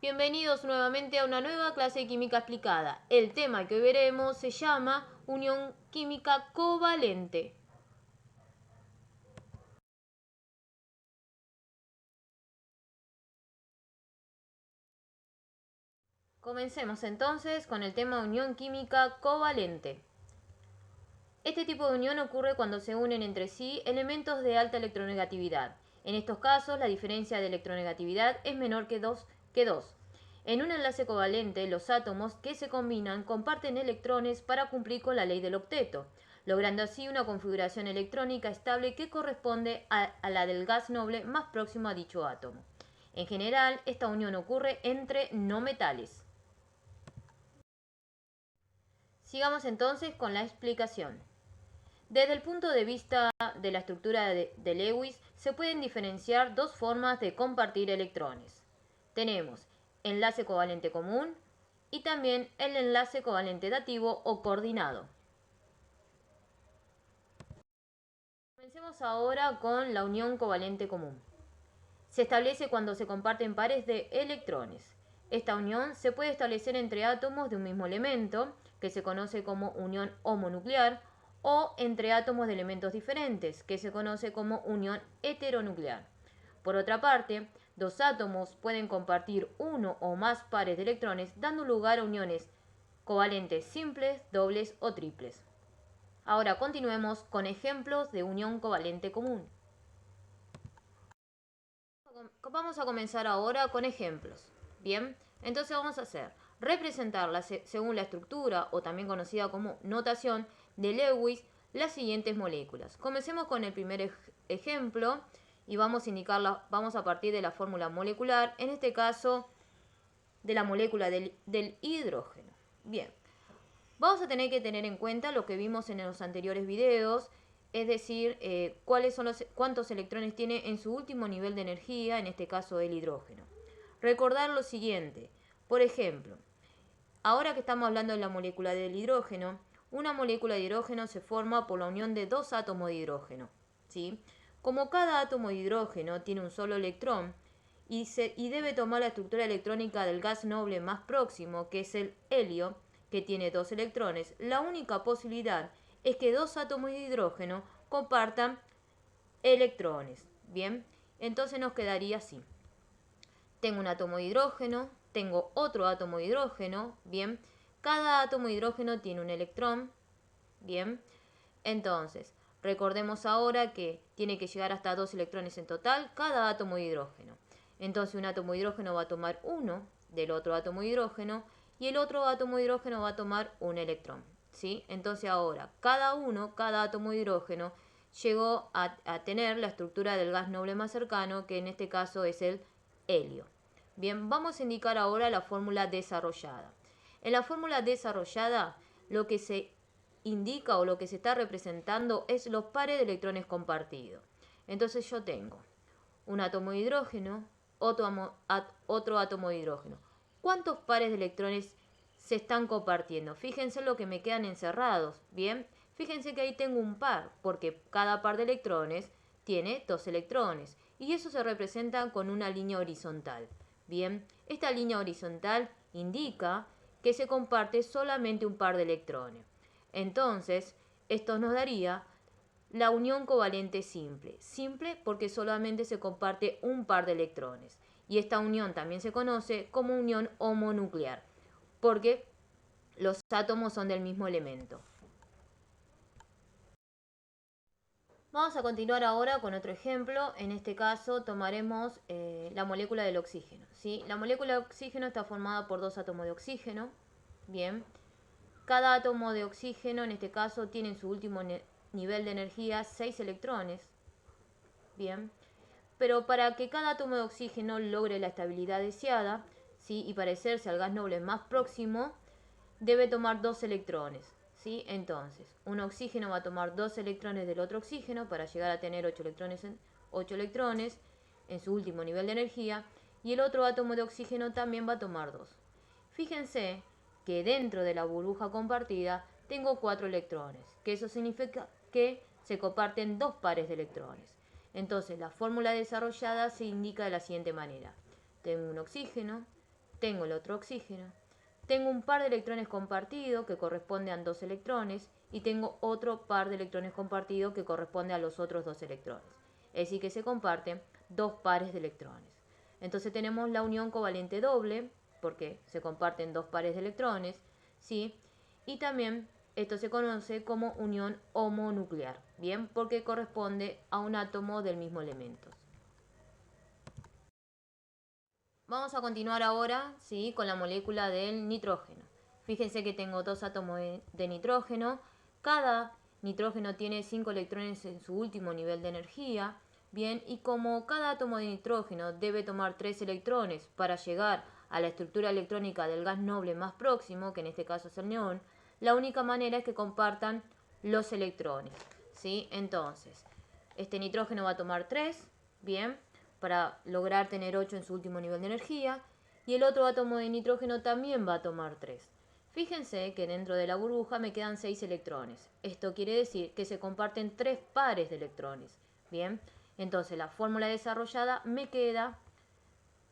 Bienvenidos nuevamente a una nueva clase de química explicada. El tema que hoy veremos se llama unión química covalente. Comencemos entonces con el tema unión química covalente. Este tipo de unión ocurre cuando se unen entre sí elementos de alta electronegatividad. En estos casos, la diferencia de electronegatividad es menor que 2. En un enlace covalente, los átomos que se combinan comparten electrones para cumplir con la ley del octeto, logrando así una configuración electrónica estable que corresponde a la del gas noble más próximo a dicho átomo. En general, esta unión ocurre entre no metales. Sigamos entonces con la explicación. Desde el punto de vista de la estructura de Lewis, se pueden diferenciar dos formas de compartir electrones. Tenemos enlace covalente común y también el enlace covalente dativo o coordinado. Comencemos ahora con la unión covalente común. Se establece cuando se comparten pares de electrones. Esta unión se puede establecer entre átomos de un mismo elemento, que se conoce como unión homonuclear, o entre átomos de elementos diferentes, que se conoce como unión heteronuclear. Por otra parte, dos átomos pueden compartir uno o más pares de electrones, dando lugar a uniones covalentes simples, dobles o triples. Ahora continuemos con ejemplos de unión covalente común. Vamos a comenzar ahora con ejemplos. Bien, entonces vamos a hacer representar según la estructura o también conocida como notación de Lewis las siguientes moléculas. Comencemos con el primer ejemplo y vamos a indicarla, vamos a partir de la fórmula molecular, en este caso de la molécula del hidrógeno. Bien, vamos a tener que tener en cuenta lo que vimos en los anteriores videos, es decir, cuántos electrones tiene en su último nivel de energía, en este caso el hidrógeno. Recordar lo siguiente, por ejemplo, ahora que estamos hablando de la molécula del hidrógeno, una molécula de hidrógeno se forma por la unión de dos átomos de hidrógeno, ¿sí? Como cada átomo de hidrógeno tiene un solo electrón y debe tomar la estructura electrónica del gas noble más próximo, que es el helio, que tiene dos electrones, la única posibilidad es que dos átomos de hidrógeno compartan electrones. Bien, entonces nos quedaría así. Tengo un átomo de hidrógeno, tengo otro átomo de hidrógeno, bien. Cada átomo de hidrógeno tiene un electrón, bien. Entonces, recordemos ahora que tiene que llegar hasta 2 electrones en total cada átomo de hidrógeno. Entonces un átomo de hidrógeno va a tomar uno del otro átomo de hidrógeno y el otro átomo de hidrógeno va a tomar un electrón, ¿sí? Entonces ahora cada átomo de hidrógeno llegó a tener la estructura del gas noble más cercano, que en este caso es el helio. Bien, vamos a indicar ahora la fórmula desarrollada. En la fórmula desarrollada, lo que se indica o lo que se está representando es los pares de electrones compartidos. Entonces yo tengo un átomo de hidrógeno, otro átomo de hidrógeno. ¿Cuántos pares de electrones se están compartiendo? Fíjense lo que me quedan encerrados, ¿bien? Fíjense que ahí tengo un par, porque cada par de electrones tiene dos electrones. Y eso se representa con una línea horizontal. Bien, esta línea horizontal indica que se comparte solamente un par de electrones. Entonces, esto nos daría la unión covalente simple. Simple porque solamente se comparte un par de electrones. Y esta unión también se conoce como unión homonuclear, porque los átomos son del mismo elemento. Vamos a continuar ahora con otro ejemplo. En este caso tomaremos la molécula del oxígeno, ¿sí? La molécula de oxígeno está formada por dos átomos de oxígeno. Bien. Cada átomo de oxígeno, en este caso, tiene en su último nivel de energía 6 electrones. Bien. Pero para que cada átomo de oxígeno logre la estabilidad deseada, ¿sí? Y parecerse al gas noble más próximo, debe tomar 2 electrones. ¿Sí? Entonces, un oxígeno va a tomar 2 electrones del otro oxígeno para llegar a tener 8 electrones en su último nivel de energía, y el otro átomo de oxígeno también va a tomar 2. Fíjense que dentro de la burbuja compartida tengo 4 electrones, que eso significa que se comparten 2 pares de electrones. Entonces la fórmula desarrollada se indica de la siguiente manera. Tengo un oxígeno, tengo el otro oxígeno, tengo un par de electrones compartidos que corresponde a 2 electrones y tengo otro par de electrones compartidos que corresponde a los otros 2 electrones. Es decir, que se comparten 2 pares de electrones. Entonces tenemos la unión covalente doble, porque se comparten 2 pares de electrones, ¿sí? Y también esto se conoce como unión homonuclear, ¿bien? Porque corresponde a un átomo del mismo elemento. Vamos a continuar ahora, ¿sí?, con la molécula del nitrógeno. Fíjense que tengo 2 átomos de nitrógeno. Cada nitrógeno tiene 5 electrones en su último nivel de energía. Bien, y como cada átomo de nitrógeno debe tomar 3 electrones para llegar a la estructura electrónica del gas noble más próximo, que en este caso es el neón, la única manera es que compartan los electrones, ¿sí? Entonces, este nitrógeno va a tomar 3, bien, para lograr tener 8 en su último nivel de energía, y el otro átomo de nitrógeno también va a tomar 3. Fíjense que dentro de la burbuja me quedan 6 electrones. Esto quiere decir que se comparten 3 pares de electrones. Bien, entonces la fórmula desarrollada me queda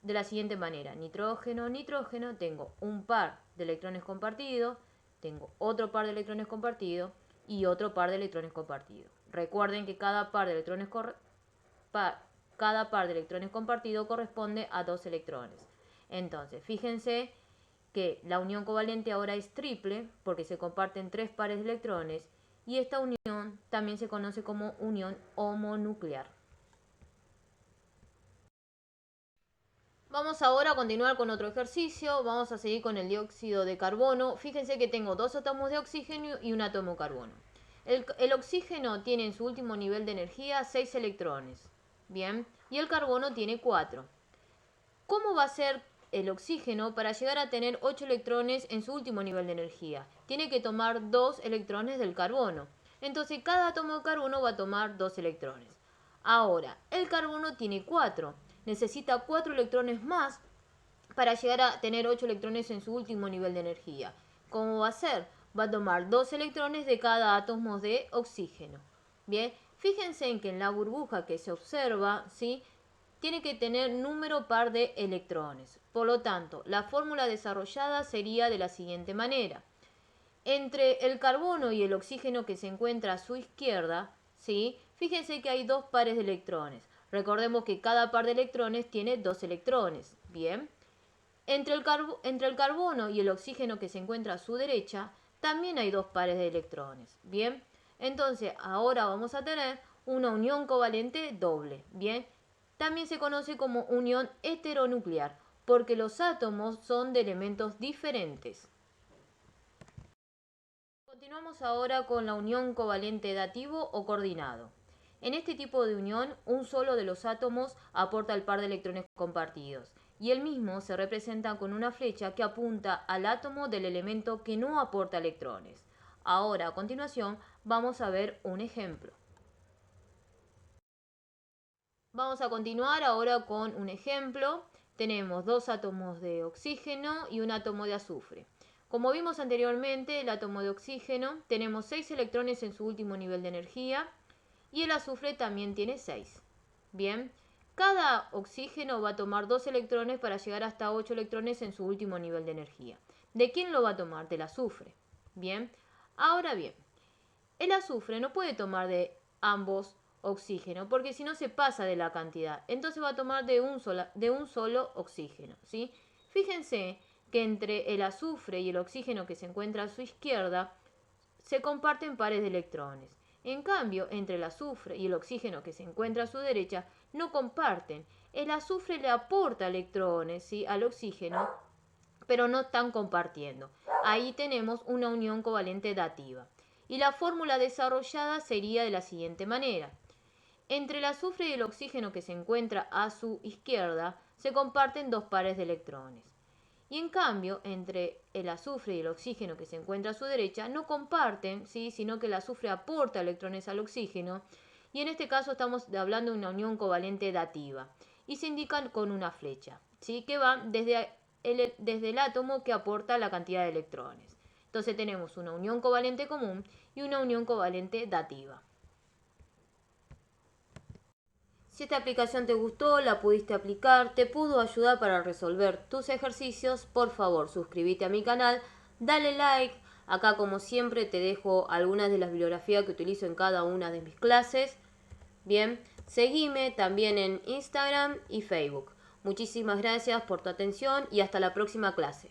de la siguiente manera. Nitrógeno, nitrógeno, tengo un par de electrones compartidos, tengo otro par de electrones compartidos y otro par de electrones compartidos. Recuerden que cada par de electrones compartido corresponde a 2 electrones. Entonces, fíjense que la unión covalente ahora es triple porque se comparten 3 pares de electrones y esta unión también se conoce como unión homonuclear. Vamos ahora a continuar con otro ejercicio. Vamos a seguir con el dióxido de carbono. Fíjense que tengo 2 átomos de oxígeno y un átomo de carbono. El oxígeno tiene en su último nivel de energía 6 electrones. Bien, y el carbono tiene 4. ¿Cómo va a ser el oxígeno para llegar a tener 8 electrones en su último nivel de energía? Tiene que tomar 2 electrones del carbono. Entonces cada átomo de carbono va a tomar 2 electrones. Ahora, el carbono tiene 4. Necesita 4 electrones más para llegar a tener 8 electrones en su último nivel de energía. ¿Cómo va a ser? Va a tomar 2 electrones de cada átomo de oxígeno. Bien, fíjense en que en la burbuja que se observa, ¿sí?, tiene que tener número par de electrones. Por lo tanto, la fórmula desarrollada sería de la siguiente manera. Entre el carbono y el oxígeno que se encuentra a su izquierda, ¿sí?, fíjense que hay 2 pares de electrones. Recordemos que cada par de electrones tiene 2 electrones. Bien. Entre el carbono y el oxígeno que se encuentra a su derecha, también hay 2 pares de electrones. Bien. Entonces, ahora vamos a tener una unión covalente doble. Bien. También se conoce como unión heteronuclear, porque los átomos son de elementos diferentes. Continuamos ahora con la unión covalente dativo o coordinado. En este tipo de unión, un solo de los átomos aporta el par de electrones compartidos, y el mismo se representa con una flecha que apunta al átomo del elemento que no aporta electrones. Ahora, a continuación, vamos a ver un ejemplo. Vamos a continuar ahora con un ejemplo. Tenemos 2 átomos de oxígeno y un átomo de azufre. Como vimos anteriormente, el átomo de oxígeno tenemos 6 electrones en su último nivel de energía y el azufre también tiene 6. Bien, cada oxígeno va a tomar 2 electrones para llegar hasta 8 electrones en su último nivel de energía. ¿De quién lo va a tomar? Del azufre. Bien, ahora bien, el azufre no puede tomar de ambos oxígeno, porque si no se pasa de la cantidad. Entonces va a tomar de un solo oxígeno, ¿sí? Fíjense que entre el azufre y el oxígeno que se encuentra a su izquierda se comparten pares de electrones. En cambio, entre el azufre y el oxígeno que se encuentra a su derecha no comparten. El azufre le aporta electrones, ¿sí?, al oxígeno, pero no están compartiendo. Ahí tenemos una unión covalente dativa. Y la fórmula desarrollada sería de la siguiente manera. Entre el azufre y el oxígeno que se encuentra a su izquierda se comparten 2 pares de electrones. Y en cambio, entre el azufre y el oxígeno que se encuentra a su derecha no comparten, ¿sí?, sino que el azufre aporta electrones al oxígeno. Y en este caso estamos hablando de una unión covalente dativa. Y se indican con una flecha, ¿sí?, que va desde el átomo que aporta la cantidad de electrones. Entonces tenemos una unión covalente común y una unión covalente dativa. Si esta aplicación te gustó, la pudiste aplicar, te pudo ayudar para resolver tus ejercicios, por favor suscríbete a mi canal, dale like. Acá como siempre te dejo algunas de las bibliografías que utilizo en cada una de mis clases. Bien, seguime también en Instagram y Facebook. Muchísimas gracias por tu atención y hasta la próxima clase.